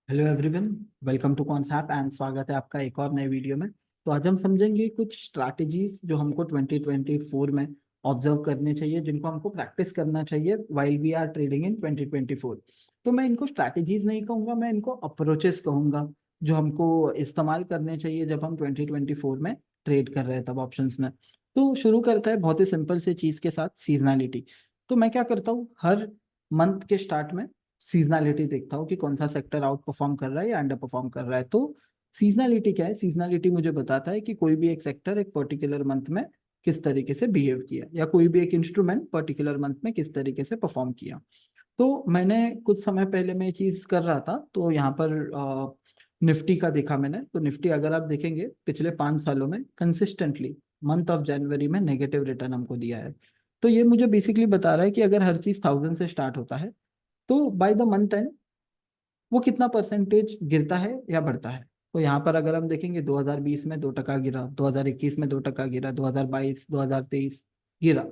Hello everyone, welcome to concept and स्वागत है आपका एक और नए वीडियो में। तो आज हम समझेंगे कुछ स्ट्रैटेजीज जो हमको 2024 में ऑब्जर्व करने चाहिए, जिनको हमको प्रैक्टिस करना चाहिए while we are trading in 2024। तो मैं इनको स्ट्रैटेजीज नहीं कहूँगा, मैं इनको अप्रोचेस कहूँगा, जो हमको इस्तेमाल करने चाहिए जब हम 2024 में ट्रेड कर रहे हैं तब ऑप्शंस में। तो शुरू करता है बहुत ही सिंपल से चीज़ के साथ, सीजनैलिटी। तो मैं क्या करता हूँ, हर मंथ के स्टार्ट में सीजनैलिटी देखता हूँ कि कौन सा सेक्टर आउट परफॉर्म कर रहा है या अंडर परफॉर्म कर रहा है। तो सीजनैलिटी क्या है? सीजनैलिटी मुझे बताता है कि कोई भी एक सेक्टर एक पर्टिकुलर मंथ में किस तरीके से बिहेव किया, या कोई भी एक इंस्ट्रूमेंट पर्टिकुलर मंथ में किस तरीके से परफॉर्म किया। तो मैंने कुछ समय पहले मैं ये चीज कर रहा था, तो यहाँ पर निफ्टी का देखा मैंने। तो निफ्टी अगर आप देखेंगे पिछले 5 सालों में कंसिस्टेंटली मंथ ऑफ जनवरी में नेगेटिव रिटर्न हमको दिया है। तो ये मुझे बेसिकली बता रहा है कि अगर हर चीज 1000 से स्टार्ट होता है तो बाय द मंथ एंड वो कितना परसेंटेज गिरता है या बढ़ता है। तो यहाँ पर अगर हम देखेंगे 2020 में 2% गिरा, 2021 में 2% गिरा, 2022 2023 गिरा।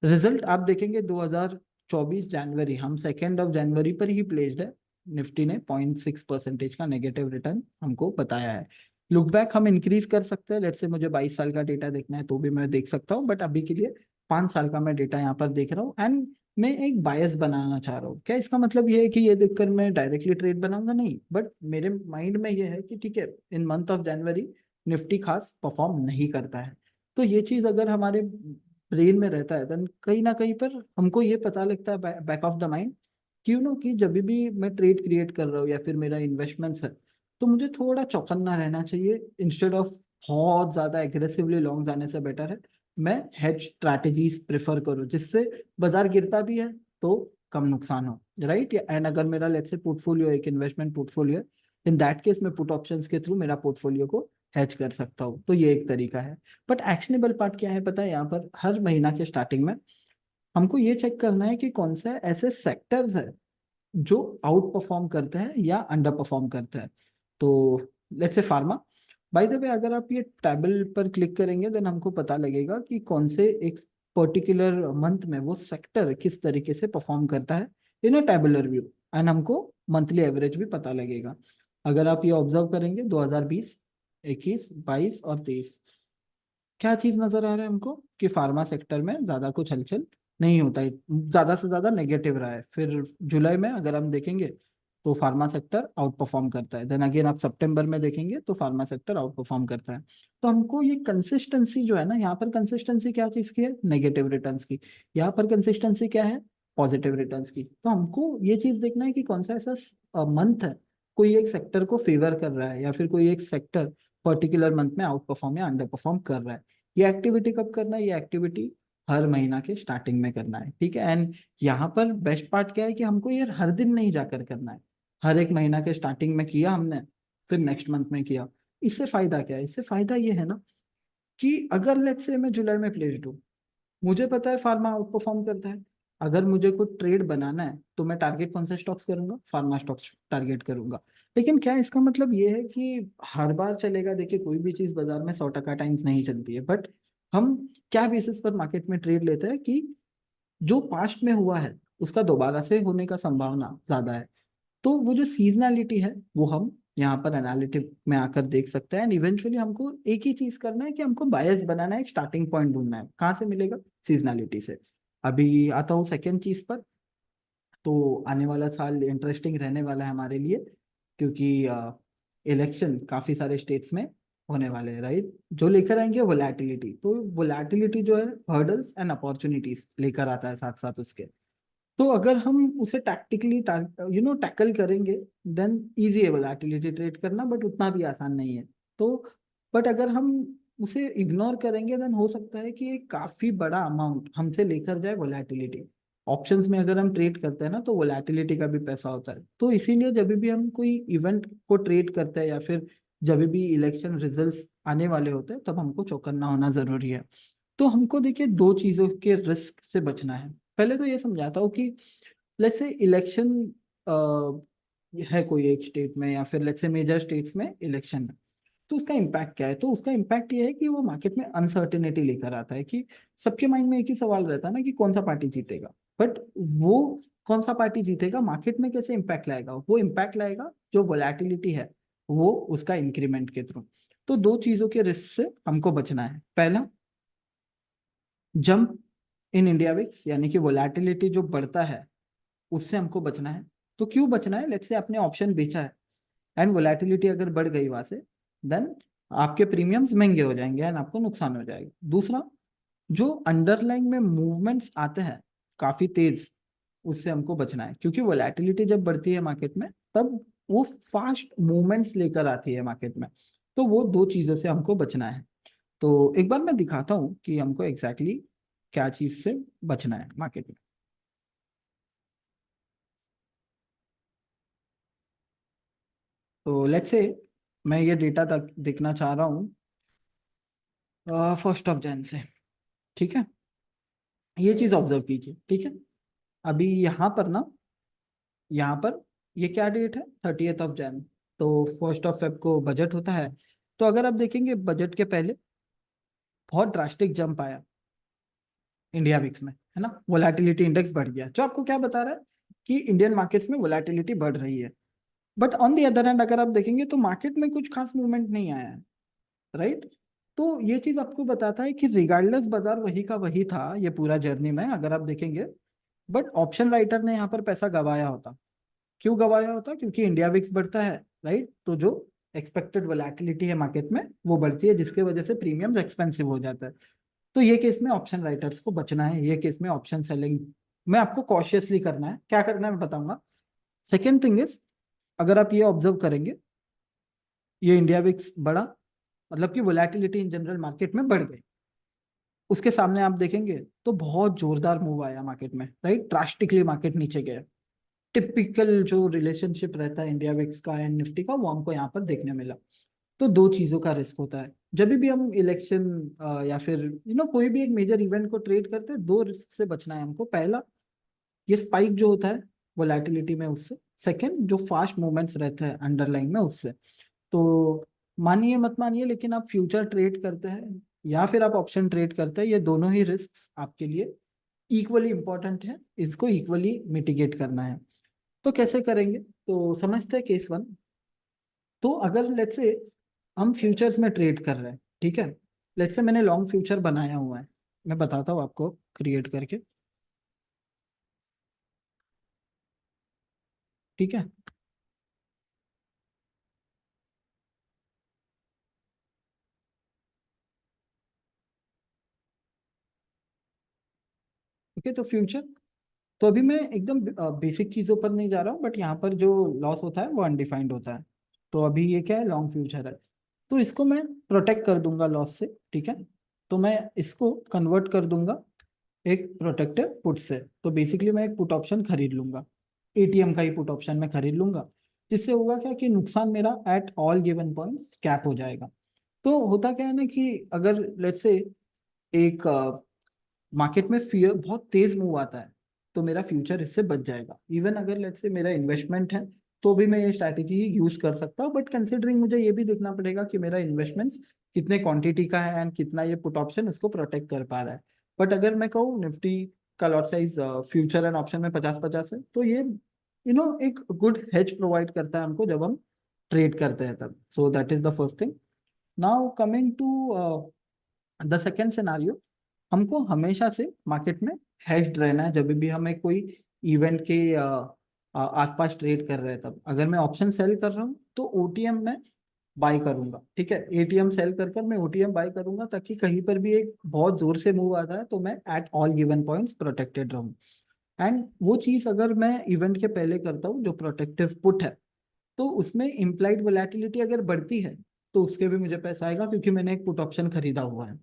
रिजल्ट आप देखेंगे 2024 जनवरी, हम 2 जनवरी पर ही प्लेस्ड है। निफ्टी ने 0.6% का नेगेटिव रिटर्न हमको बताया है। लुक बैक हम इंक्रीज कर सकते हैं, लेट्स से मुझे 22 साल का डेटा देखना है तो भी मैं देख सकता हूँ, बट अभी के लिए 5 साल का मैं डेटा यहाँ पर देख रहा हूँ। एंड मैं एक बायस बनाना चाह रहा हूँ। क्या इसका मतलब ये है कि ये देखकर मैं डायरेक्टली ट्रेड बनाऊंगा? नहीं, बट मेरे माइंड में ये है कि ठीक है, इन मंथ ऑफ जनवरी निफ्टी खास परफॉर्म नहीं करता है। तो ये चीज अगर हमारे ब्रेन में रहता है, देन कहीं ना कहीं पर हमको ये पता लगता है बैक ऑफ द माइंड, क्यों ना कि जब भी मैं ट्रेड क्रिएट कर रहा हूँ या फिर मेरा इन्वेस्टमेंट्स है, तो मुझे थोड़ा चौकन्ना रहना चाहिए। इंस्टेड ऑफ बहुत ज्यादा एग्रेसिवली लॉन्ग जाने से बेटर है मैं हेज स्ट्रैटेजीज प्रेफर करूँ, जिससे बाजार गिरता भी है तो कम नुकसान हो, राइट। एंड अगर मेरा लेट्स से पोर्टफोलियो एक इन्वेस्टमेंट पोर्टफोलियो है, इन दैट केस मैं पुट ऑप्शंस के थ्रू मेरा पोर्टफोलियो को हेज कर सकता हूँ। तो ये एक तरीका है। बट एक्शनेबल पार्ट क्या है पता है? यहाँ पर हर महीना के स्टार्टिंग में हमको ये चेक करना है कि कौन से ऐसे सेक्टर्स है जो आउट परफॉर्म करते हैं या अंडर परफॉर्म करते हैं। तो let's say pharma. By the way, अगर आप ये टेबल पर क्लिक करेंगे देन हमको पता लगेगा कि कौन से एक पर्टिकुलर मंथ में वो सेक्टर किस तरीके से परफॉर्म करता है इन अ टेबुलर व्यू। एंड हमको मंथली एवरेज भी पता लगेगा। अगर आप ये ऑब्जर्व करेंगे 2020, 21, 22 और 23, क्या चीज नजर आ रहा है हमको कि फार्मा सेक्टर में ज्यादा कुछ हलचल नहीं होता है, ज्यादा से ज्यादा नेगेटिव रहा है। फिर जुलाई में अगर हम देखेंगे तो फार्मा सेक्टर आउट परफॉर्म करता है। देन अगेन आप सितंबर में देखेंगे तो फार्मा सेक्टर आउट परफॉर्म करता है। तो हमको ये कंसिस्टेंसी जो है ना, यहाँ पर कंसिस्टेंसी क्या चीज की है? नेगेटिव रिटर्न्स की। यहाँ पर कंसिस्टेंसी क्या है? पॉजिटिव रिटर्न्स की। तो हमको ये चीज देखना है कि कौन सा ऐसा मंथ है कोई एक सेक्टर को फेवर कर रहा है, या फिर कोई एक सेक्टर पर्टिकुलर मंथ में आउट परफॉर्म या अंडर परफॉर्म कर रहा है। ये एक्टिविटी कब करना है? ये एक्टिविटी हर महीना के स्टार्टिंग में करना है, ठीक है। एंड यहाँ पर बेस्ट पार्ट क्या है कि हमको ये हर दिन नहीं जाकर करना है। हर एक महीना के स्टार्टिंग में किया हमने, फिर नेक्स्ट मंथ में किया। इससे फायदा क्या है? इससे फायदा ये है ना कि अगर लेट्स से मैं जुलाई में प्लेस्ड हूँ, मुझे पता है फार्मा आउट परफॉर्म करता है। अगर मुझे कोई ट्रेड बनाना है तो मैं टारगेट कौन से स्टॉक्स करूंगा? फार्मा स्टॉक्स टारगेट करूंगा। लेकिन क्या इसका मतलब ये है कि हर बार चलेगा? देखिए, कोई भी चीज बाजार में 100% टाइम्स नहीं चलती है, बट हम क्या बेसिस पर मार्केट में ट्रेड लेते हैं कि जो पास्ट में हुआ है उसका दोबारा से होने का संभावना ज्यादा है। तो वो जो सीजनैलिटी है वो हम यहाँ पर एनालिटिक में आकर देख सकते हैं। एंड इवेंचुअली हमको एक ही चीज करना है कि हमको बायस बनाना है, एक स्टार्टिंग पॉइंट ढूंढना है। कहाँ से मिलेगा? सीजनैलिटी से। अभी आता हूँ सेकेंड चीज पर। तो आने वाला साल इंटरेस्टिंग रहने वाला है हमारे लिए, क्योंकि इलेक्शन काफी सारे स्टेट्स में होने वाले हैं, राइट। जो लेकर आएंगे वोलैटिलिटी। तो वोलैटिलिटी जो है हर्डल्स एंड अपॉर्चुनिटीज लेकर आता है साथ साथ उसके। तो अगर हम उसे टैक्टिकली टैकल करेंगे देन इजी है वोलैटिलिटी ट्रेड करना, बट उतना भी आसान नहीं है। तो बट अगर हम उसे इग्नोर करेंगे देन हो सकता है कि एक काफी बड़ा अमाउंट हमसे लेकर जाए वोलैटिलिटी। ऑप्शंस में अगर हम ट्रेड करते हैं ना तो वोलैटिलिटी का भी पैसा होता है। तो इसीलिए जब भी हम कोई इवेंट को ट्रेड करते हैं या फिर जब भी इलेक्शन रिजल्ट्स आने वाले होते हैं, तब हमको चौकन्ना होना जरूरी है। तो हमको देखिए दो चीजों के रिस्क से बचना है। पहले तो ये समझाता हूँ कि लेट्स से इलेक्शन है कोई एक स्टेट में, या फिर लेट्स से मेजर स्टेट्स में इलेक्शन है, तो उसका इम्पैक्ट क्या है? तो उसका इम्पैक्ट ये है कि वो मार्केट में अनसर्टेनिटी लेकर आता है। कि सबके माइंड में एक ही सवाल रहता है ना कि कौन सा पार्टी जीतेगा, बट वो कौन सा पार्टी जीतेगा, मार्केट में कैसे इम्पैक्ट लाएगा, वो इम्पैक्ट लाएगा जो वोलेटिलिटी है वो उसका इंक्रीमेंट के थ्रू। तो दो चीजों के रिस्क से हमको बचना है। पहला, जंप इन इंडिया विक्स, यानी कि वोलेटिलिटी जो बढ़ता है उससे हमको बचना है। तो क्यों बचना है, लेट्स से आपने ऑप्शन बेचा है एंड वोलेटिलिटी अगर बढ़ गई वहां से, देन आपके प्रीमियम्स महंगे हो जाएंगे एंड आपको नुकसान हो जाएगा। दूसरा, जो अंडरलाइन में मूवमेंट्स आते हैं काफी तेज, उससे हमको बचना है, क्योंकि वोलेटिलिटी जब बढ़ती है मार्केट में तब वो फास्ट मूवमेंट्स लेकर आती है मार्केट में। तो वो दो चीजों से हमको बचना है। तो एक बार मैं दिखाता हूँ कि हमको एग्जैक्टली क्या चीज से बचना है मार्केट में। तो लेट्स से मैं ये डेटा तक देखना चाह रहा हूँ 1 जनवरी से। ठीक है, ये चीज ऑब्जर्व कीजिए। ठीक है, अभी यहाँ पर ये क्या डेट है, 30 जनवरी। तो 1 फेब को बजट होता है। तो अगर आप देखेंगे बजट के पहले बहुत ड्रास्टिक जंप आया इंडिया विक्स में, है ना, वोलेटिलिटी इंडेक्स बढ़ गया, जो आपको क्या बता रहा है कि इंडियन मार्केट्स में वोलेटिलिटी बढ़ रही है। But on the other hand अगर आप देखेंगे तो मार्केट में कुछ खास मूवमेंट नहीं आया है, राइट। तो ये चीज आपको बताता है कि रिगार्डलेस बाजार वही का वही था ये पूरा जर्नी में, अगर आप देखेंगे। बट ऑप्शन राइटर ने यहाँ पर पैसा गवाया होता। क्यों गवाया होता, क्योंकि इंडिया विक्स बढ़ता है, राइट। तो जो एक्सपेक्टेड वोलेटिलिटी है मार्केट में वो बढ़ती है, जिसके वजह से प्रीमियम्स एक्सपेंसिव हो जाता है। तो ये केस में ऑप्शन राइटर्स को बचना है, ये केस में ऑप्शन सेलिंग में आपको कॉशियसली करना है। क्या करना है मैं बताऊंगा। सेकेंड थिंग इज, अगर आप ये ऑब्जर्व करेंगे, ये इंडिया विक्स बढ़ा, मतलब कि वोलेटिलिटी इन जनरल मार्केट में बढ़ गई। उसके सामने आप देखेंगे तो बहुत जोरदार मूव आया मार्केट में, राइट, ड्रास्टिकली मार्केट नीचे गया। टिपिकल जो रिलेशनशिप रहता है इंडिया विक्स का एंड निफ्टी का, वो हमको यहाँ पर देखने मिला। तो दो चीजों का रिस्क होता है जब भी हम इलेक्शन या फिर कोई भी एक मेजर इवेंट को ट्रेड करते हैं। दो रिस्क से बचना है हमको। पहला, ये स्पाइक जो होता है वोलेटिलिटी में, उससे। सेकंड, जो फास्ट मूवमेंट्स रहते हैं अंडरलाइन में, उससे। तो मानिए मत मानिए, लेकिन आप फ्यूचर ट्रेड करते हैं या फिर आप ऑप्शन ट्रेड करते हैं, ये दोनों ही रिस्क आपके लिए इक्वली इंपॉर्टेंट है। इसको इक्वली मिटिगेट करना है। तो कैसे करेंगे, तो समझते हैं केस वन। तो अगर लेट्स से हम फ्यूचर्स में ट्रेड कर रहे हैं, ठीक है। लेट्स से मैंने लॉन्ग फ्यूचर बनाया हुआ है, मैं बताता हूँ आपको क्रिएट करके। ठीक है, ओके। तो फ्यूचर, तो अभी मैं एकदम बेसिक चीज़ों पर नहीं जा रहा हूँ, बट यहाँ पर जो लॉस होता है वो अनडिफाइंड होता है। तो अभी ये क्या है, लॉन्ग फ्यूचर है। तो इसको मैं प्रोटेक्ट कर दूंगा लॉस से, ठीक है। तो मैं इसको कन्वर्ट कर दूंगा एक प्रोटेक्टिव पुट से। तो बेसिकली मैं एक पुट ऑप्शन खरीद लूंगा, एटीएम का ही पुट ऑप्शन मैं खरीद लूंगा। जिससे होगा क्या कि नुकसान मेरा at all given points cap हो जाएगा। तो होता क्या है ना कि अगर लेट्स से एक मार्केट में फियर बहुत तेज मूव आता है, तो मेरा फ्यूचर इससे बच जाएगा। इवन अगर लेट्स से मेरा इन्वेस्टमेंट है तो भी मैं ये स्ट्रैटेजी यूज कर सकता हूँ, बट कंसिडरिंग मुझे ये भी देखना पड़ेगा कि मेरा इन्वेस्टमेंट कितने क्वांटिटी का है एंड कितना ये पुट ऑप्शन उसको प्रोटेक्ट कर पा रहा है। बट अगर मैं कहूँ निफ्टी का lot size future and option में 50-50 है, तो ये एक गुड हेज प्रोवाइड करता है हमको जब हम ट्रेड करते हैं तब। So that is the first thing. Now coming to the second scenario, हमको हमेशा से मार्केट में हेज्ड रहना है जब भी हमें कोई इवेंट के आसपास ट्रेड कर रहे हैं। तब अगर मैं ऑप्शन सेल कर रहा हूँ तो ओटीएम में बाय करूंगा, ठीक है। एटीएम सेल कर कर मैं ओटीएम बाय करूंगा, ताकि कहीं पर भी एक बहुत जोर से मूव आता है तो मैं at all given points protected रहूं। एंड वो चीज अगर मैं इवेंट के पहले करता हूँ जो प्रोटेक्टिव पुट है, तो उसमें इम्प्लाइड वोलेटिलिटी अगर बढ़ती है तो उसके भी मुझे पैसा आएगा, क्योंकि मैंने एक पुट ऑप्शन खरीदा हुआ है।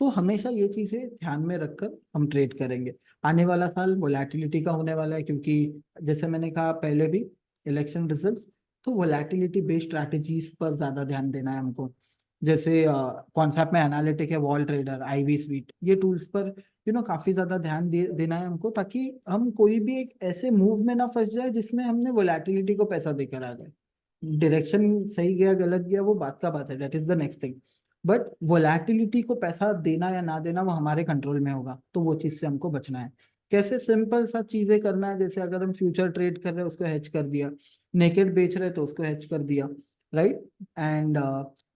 तो हमेशा ये चीजें ध्यान में रखकर हम ट्रेड करेंगे। आने वाला साल वोलेटिलिटी का होने वाला है, क्योंकि जैसे मैंने कहा पहले भी, इलेक्शन रिजल्ट्स। तो वोलेटिलिटी बेस्ड स्ट्रैटेजीज पर ज्यादा ध्यान देना है हमको। जैसे कॉन्सेप्ट में एनालिटिक है, वॉल ट्रेडर, आईवी स्वीट, ये टूल्स पर काफी ज्यादा ध्यान देना है हमको, ताकि हम कोई भी एक ऐसे मूव में ना फंस जाए जिसमें हमने वोलेटिलिटी को पैसा देकर आ गए। डायरेक्शन सही गया गलत गया वो बात का बात है, that is the next thing. But volatility को पैसा देना या ना देना वो हमारे कंट्रोल में होगा, तो वो चीज से हमको बचना है। कैसे सिंपल सा चीजें करना है, जैसे अगर हम फ्यूचर ट्रेड कर रहे हैं उसको हेज कर दिया, नेकेड बेच रहे हैं तो उसको हेज कर दिया, राइट। एंड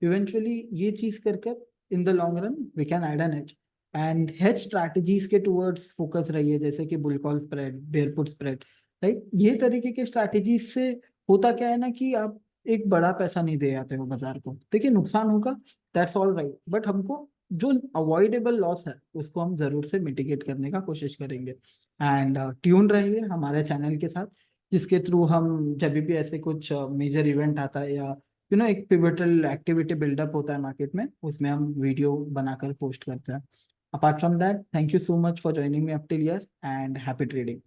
इवेंचुअली ये चीज करके in the long run we can add an hedge. And hedge strategies के टुवर्ड्स फोकस रहिए, जैसे कि bull call spread, bear put spread, right. ये तरीके के स्ट्रैटेजीज से होता क्या है ना कि आप एक बड़ा पैसा नहीं दे आते हो बाजार को, देखिए नुकसान होगा, दैट्स ऑल राइट, बट हमको जो अवॉइडेबल लॉस है उसको हम जरूर से मिटिगेट करने का कोशिश करेंगे। एंड ट्यून रहिए हमारे चैनल के साथ, जिसके थ्रू हम जब भी ऐसे कुछ मेजर इवेंट आता है या एक पिवटल एक्टिविटी बिल्डअप होता है मार्केट में, उसमें हम वीडियो बनाकर पोस्ट करते हैं। Apart from that, thank you so much for joining me up till here and happy trading.